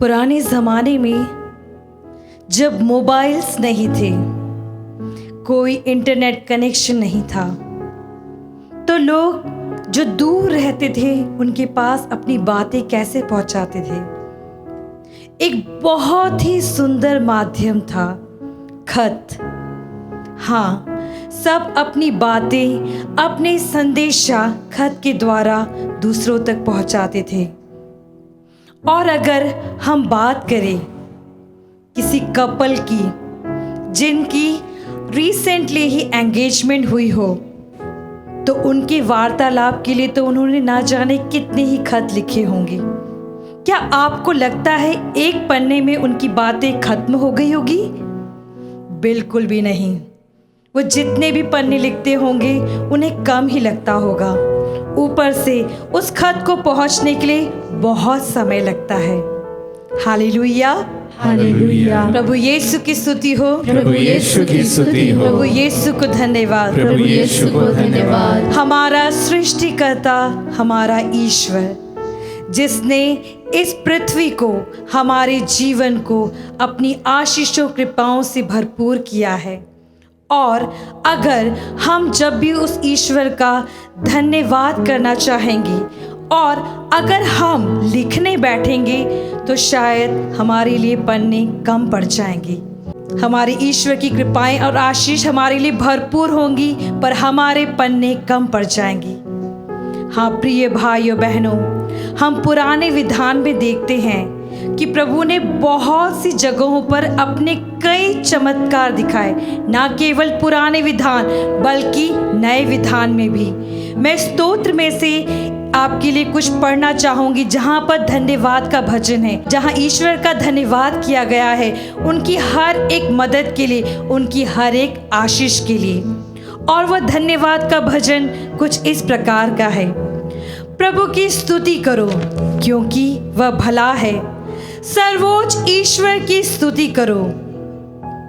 पुराने ज़माने में जब मोबाइल्स नहीं थे, कोई इंटरनेट कनेक्शन नहीं था, तो लोग जो दूर रहते थे उनके पास अपनी बातें कैसे पहुंचाते थे। एक बहुत ही सुंदर माध्यम था खत। हाँ, सब अपनी बातें, अपने संदेशा खत के द्वारा दूसरों तक पहुंचाते थे। और अगर हम बात करें किसी कपल की जिनकी रिसेंटली ही एंगेजमेंट हुई हो, तो उनके वार्तालाप के लिए तो उन्होंने ना जाने कितने ही खत लिखे होंगे। क्या आपको लगता है एक पन्ने में उनकी बातें खत्म हो गई होगी? बिल्कुल भी नहीं। वो जितने भी पन्ने लिखते होंगे उन्हें कम ही लगता होगा। ऊपर से उस खत को पहुंचने के लिए बहुत समय लगता है। Hallelujah, hallelujah. प्रभु यीशु की स्तुति हो, प्रभु यीशु की स्तुति हो। प्रभु यीशु को धन्यवाद, प्रभु यीशु को धन्यवाद। हमारा सृष्टिकर्ता, हमारा ईश्वर, जिसने इस पृथ्वी को, हमारे जीवन को अपनी आशीषों कृपाओं से भरपूर किया है। और अगर हम जब भी उस ईश्वर का धन्यवाद करना चाहेंगे और अगर हम लिखने बैठेंगे तो शायद हमारे लिए पन्ने कम पड़ जाएंगे। हमारे ईश्वर की कृपाएं और आशीष हमारे लिए भरपूर होंगी, पर हमारे पन्ने कम पड़ जाएंगी। हाँ प्रिय भाइयों बहनों, हम पुराने विधान में देखते हैं कि प्रभु ने बहुत सी जगहों पर अपने कई चमत्कार दिखाए। ना केवल पुराने विधान बल्कि नए विधान में भी। मैं स्तोत्र में से आपके लिए कुछ पढ़ना चाहूँगी जहाँ पर धन्यवाद का भजन है, जहाँ ईश्वर का धन्यवाद किया गया है उनकी हर एक मदद के लिए, उनकी हर एक आशीष के लिए। और वह धन्यवाद का भजन कुछ इस प्रकार का है। प्रभु की स्तुति करो क्योंकि वह भला है, सर्वोच्च ईश्वर की स्तुति करो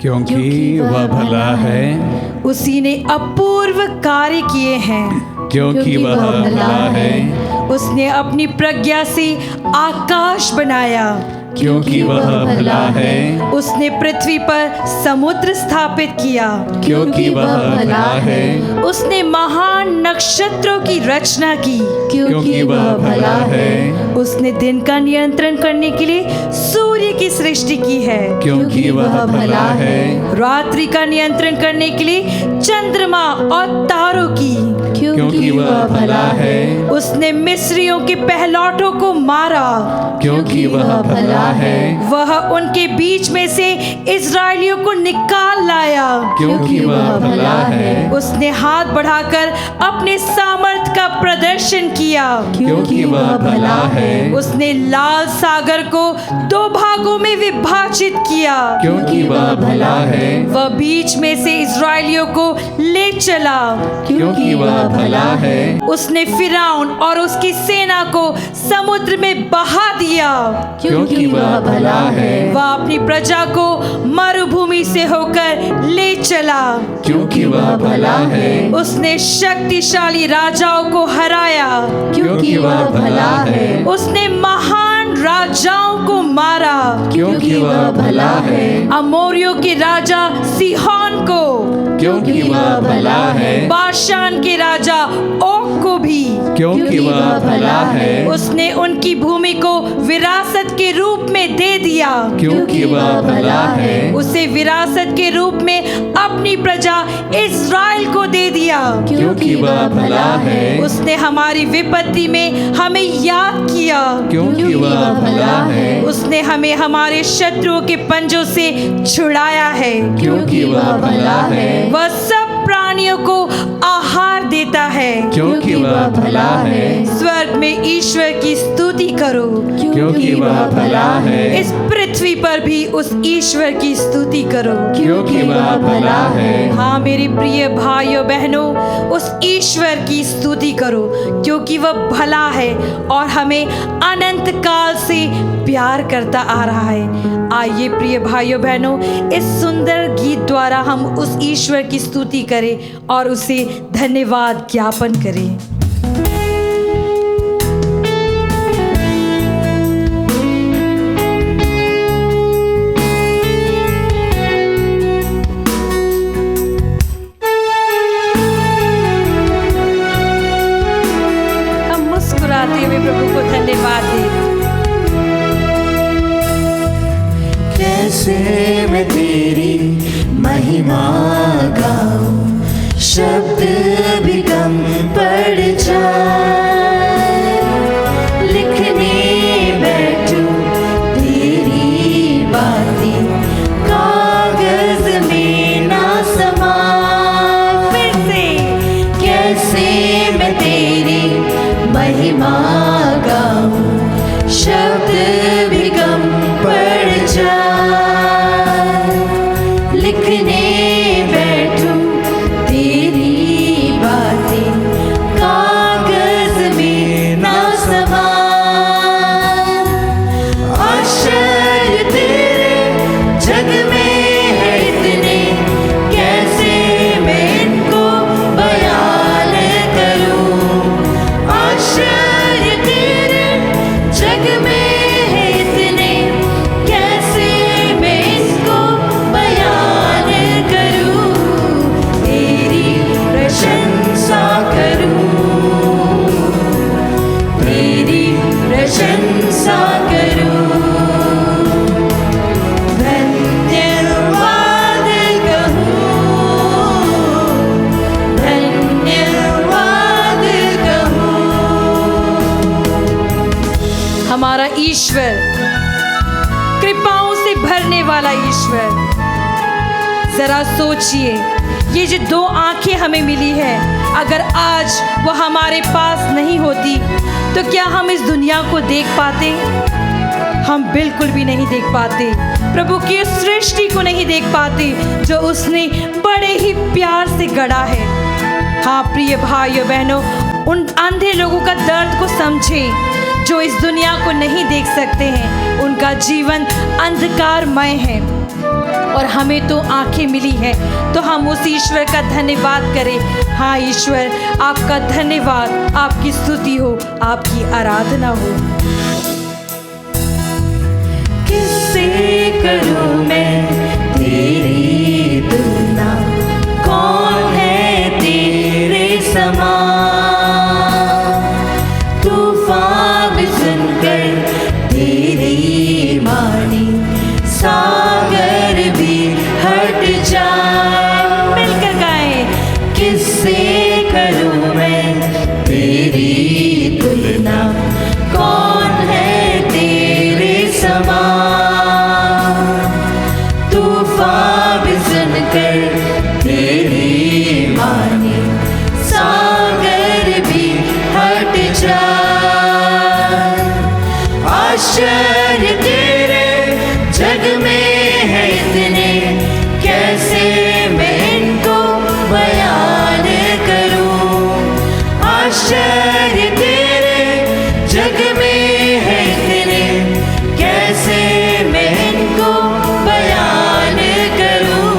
क्योंकि वह भला है। उसी ने अपूर्व कार्य किए हैं, क्योंकि वह भला है। उसने अपनी प्रज्ञा से आकाश बनाया, क्योंकि वह भला है। उसने पृथ्वी पर समुद्र स्थापित किया, क्योंकि वह भला है। उसने महान नक्षत्रों की रचना की, क्योंकि वह भला है। उसने दिन का नियंत्रण करने के लिए सूर्य की सृष्टि की है, क्योंकि वह भला है। रात्रि का नियंत्रण करने के लिए चंद्रमा और तारों की, क्योंकि वह भला है। उसने मिस्रियों के पहलौठों को मारा, क्योंकि वह भला है। वह उनके बीच में से इस्राएलियों को निकाल लाया, क्योंकि वह भला है। उसने हाथ बढ़ाकर अपने सामर्थ का प्रदर्शन किया, क्योंकि वह भला है। उसने लाल सागर को दो भागों में विभाजित किया, क्योंकि वह भला है। वह बीच में से इस्राएलियों को ले चला, क्योंकि वह भला है। उसने फिरौन और उसकी सेना को समुद्र में बहा दिया, क्योंकि वह भला है। वह अपनी प्रजा को मरुभूमि से होकर ले चला, क्योंकि वह भला है। उसने शक्तिशाली राजाओं को हराया, क्योंकि वह भला है। उसने महान राजाओं को मारा, क्योंकि वह भला है। अमोरियों के राजा सिहोन को, क्योंकि वह भला है। बाशान के राजा ओग को भी, क्योंकि वह भला है। उसने उनकी भूमि को विरासत के रूप में दे दिया, क्योंकि वह भला है। उसे विरासत के रूप में अपनी प्रजा इस्राएल को दे दिया, क्योंकि वह भला है। उसने हमारी विपत्ति में हमें याद किया, क्योंकि वह भला है। उसने हमें हमारे शत्रुओं के पंजों से छुड़ाया है, क्योंकि वह भला है। वह सब प्राणियों को आहार देता है, क्योंकि वह भला है। स्वर्ग में ईश्वर की स्तुति करो, क्योंकि वह भला है। इस पृथ्वी पर भी उस ईश्वर की स्तुति करो, क्योंकि वह भला है। हाँ मेरे प्रिय भाइयों बहनों, उस ईश्वर की स्तुति करो क्योंकि वह भला है और हमें अनंत काल से प्यार करता आ रहा है। आइए प्रिय भाइयों बहनों, इस सुंदर गीत द्वारा हम उस ईश्वर की स्तुति करें और उसे धन्यवाद ज्ञापन करें। मैं तेरी महिमा गाऊं, शब्द भी कम पड़ जाए। लिखने बैठूं तेरी बातें, कागज में ना समाए। फिर से कैसे मैं तेरी महिमा गाऊं, शब्द भी कम पड़ जाए। लिखने बैठूं तेरी बातें, कागज में ना समाए। आश्चर्य तेरे जग में है इतने, कैसे मैं इनको बयान करूं। आश्चर्य तेरे जग में है इतने, कैसे मैं इसको बयान करूं। तेरी प्रशंसा करूं, तेरी प्रशंसा करूं। धन्यवाद कहूं, धन्यवाद कहूं। हमारा ईश्वर, कृपाओं से भरने वाला ईश्वर। जरा सोचिए, ये जो दो आंखें हमें मिली है, अगर आज वो हमारे पास नहीं होती तो क्या हम इस दुनिया को देख पाते? हम बिल्कुल भी नहीं देख पाते। प्रभु की उस सृष्टि को नहीं देख पाते जो उसने बड़े ही प्यार से गढ़ा है। हाँ प्रिय भाइयों बहनों, उन अंधे लोगों का दर्द को समझें जो इस दुनिया को नहीं देख सकते हैं। उनका जीवन अंधकारमय है और हमें तो आंखें मिली हैं, तो हम उस ईश्वर का धन्यवाद करें। हाँ ईश्वर, आपका धन्यवाद, आपकी स्तुति हो, आपकी आराधना हो। किससे करूं मैं तेरी तुलना, कौन है तेरे समान। तूफान भी सुनकर तेरी वाणी, सागर भी हट जाए। मिलकर गाएं। किससे करूं मैं तेरी तुलना, कौन है तेरे समान। तूफान भी सुनकर तेरी वाणी, सागर भी हट जाए। आश्चर्य तेरे जग में है इतने, कैसे मैं इनको बयान करूं। आश्चर्य तेरे जग में है इतने, कैसे मैं इनको बयान करूं।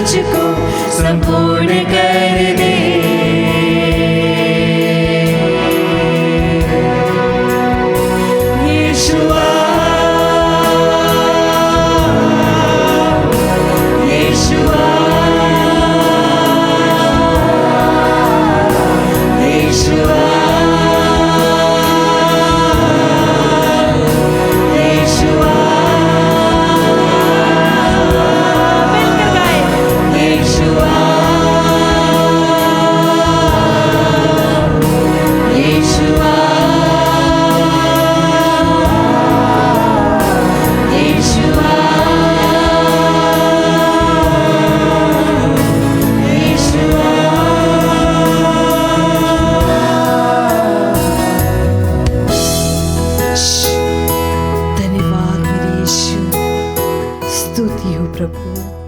मुझको संपूर्ण कर दे। यीशुआ, यीशुआ, यीशुआ, यीशुआ, मिलकर गाए। यीशुआ, यीशुआ, यीशुआ, धन्यवाद मेरे यीशु, स्तुति हो प्रभु।